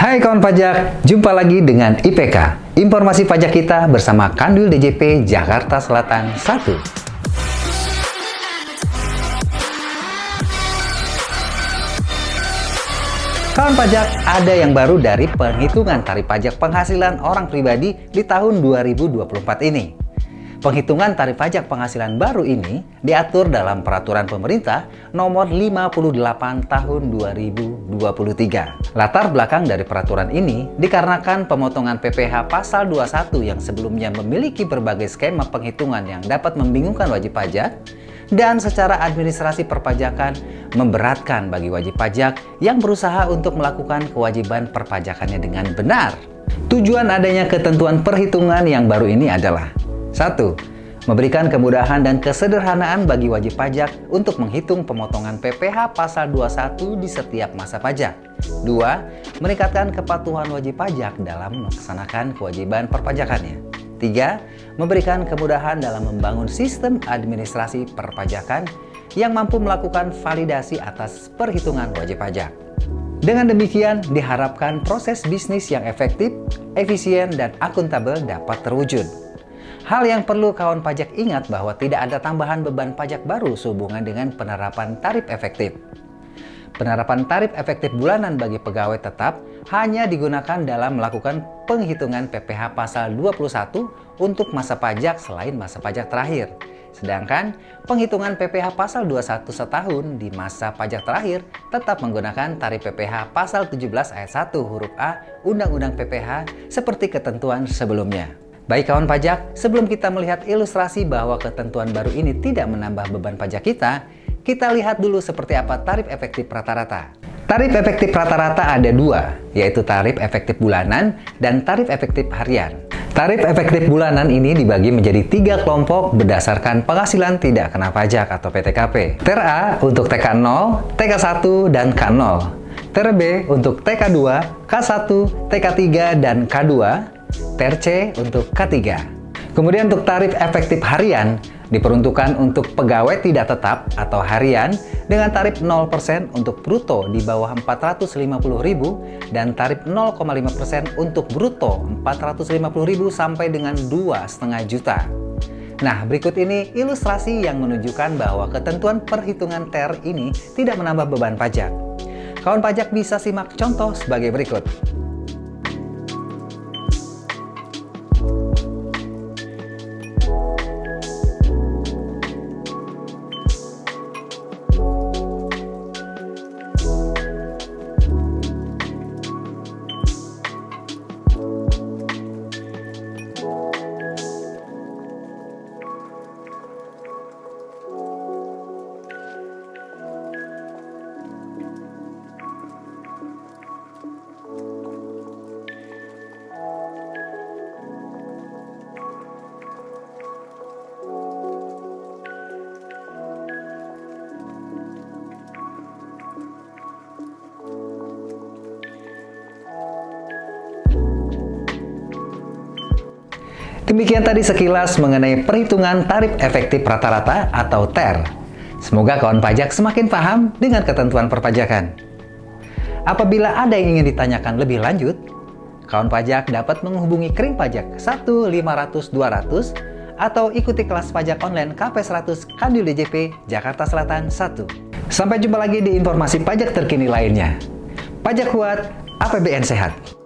Hai kawan pajak, jumpa lagi dengan IPK, informasi pajak kita bersama Kanwil DJP Jakarta Selatan 1. Kawan pajak, ada yang baru dari penghitungan tarif pajak penghasilan orang pribadi di tahun 2024 ini. Penghitungan tarif pajak penghasilan baru ini diatur dalam Peraturan Pemerintah Nomor 58 Tahun 2023. Latar belakang dari peraturan ini dikarenakan pemotongan PPh Pasal 21 yang sebelumnya memiliki berbagai skema penghitungan yang dapat membingungkan wajib pajak, dan secara administrasi perpajakan memberatkan bagi wajib pajak yang berusaha untuk melakukan kewajiban perpajakannya dengan benar. Tujuan adanya ketentuan perhitungan yang baru ini adalah: 1. Memberikan kemudahan dan kesederhanaan bagi wajib pajak untuk menghitung pemotongan PPh Pasal 21 di setiap masa pajak. 2. Meningkatkan kepatuhan wajib pajak dalam melaksanakan kewajiban perpajakannya. 3. Memberikan kemudahan dalam membangun sistem administrasi perpajakan yang mampu melakukan validasi atas perhitungan wajib pajak. Dengan demikian, diharapkan proses bisnis yang efektif, efisien, dan akuntabel dapat terwujud. Hal yang perlu kawan pajak ingat bahwa tidak ada tambahan beban pajak baru sehubungan dengan penerapan tarif efektif. Penerapan tarif efektif bulanan bagi pegawai tetap hanya digunakan dalam melakukan penghitungan PPh Pasal 21 untuk masa pajak selain masa pajak terakhir. Sedangkan penghitungan PPh Pasal 21 setahun di masa pajak terakhir tetap menggunakan tarif PPh Pasal 17 ayat 1 huruf A Undang-Undang PPh seperti ketentuan sebelumnya. Baik kawan pajak, sebelum kita melihat ilustrasi bahwa ketentuan baru ini tidak menambah beban pajak kita lihat dulu seperti apa tarif efektif rata-rata. Tarif efektif rata-rata ada dua, yaitu tarif efektif bulanan dan tarif efektif harian. Tarif efektif bulanan ini dibagi menjadi 3 kelompok berdasarkan penghasilan tidak kena pajak atau PTKP. TER A untuk TK 0, TK 1, dan K 0. TER B untuk TK 2, K 1, TK 3, dan K 2. TER C untuk K3. Kemudian untuk tarif efektif harian diperuntukkan untuk pegawai tidak tetap atau harian dengan tarif 0% untuk bruto di bawah 450.000 dan tarif 0,5% untuk bruto 450.000 sampai dengan 2,5 juta. Nah, berikut ini ilustrasi yang menunjukkan bahwa ketentuan perhitungan TER ini tidak menambah beban pajak. Kawan pajak bisa simak contoh sebagai berikut. Demikian tadi sekilas mengenai perhitungan tarif efektif rata-rata atau TER. Semoga kawan pajak semakin paham dengan ketentuan perpajakan. Apabila ada yang ingin ditanyakan lebih lanjut, kawan pajak dapat menghubungi Kering Pajak 1-500-200 atau ikuti kelas pajak online KP100 Kanwil DJP Jakarta Selatan 1. Sampai jumpa lagi di informasi pajak terkini lainnya. Pajak kuat, APBN sehat.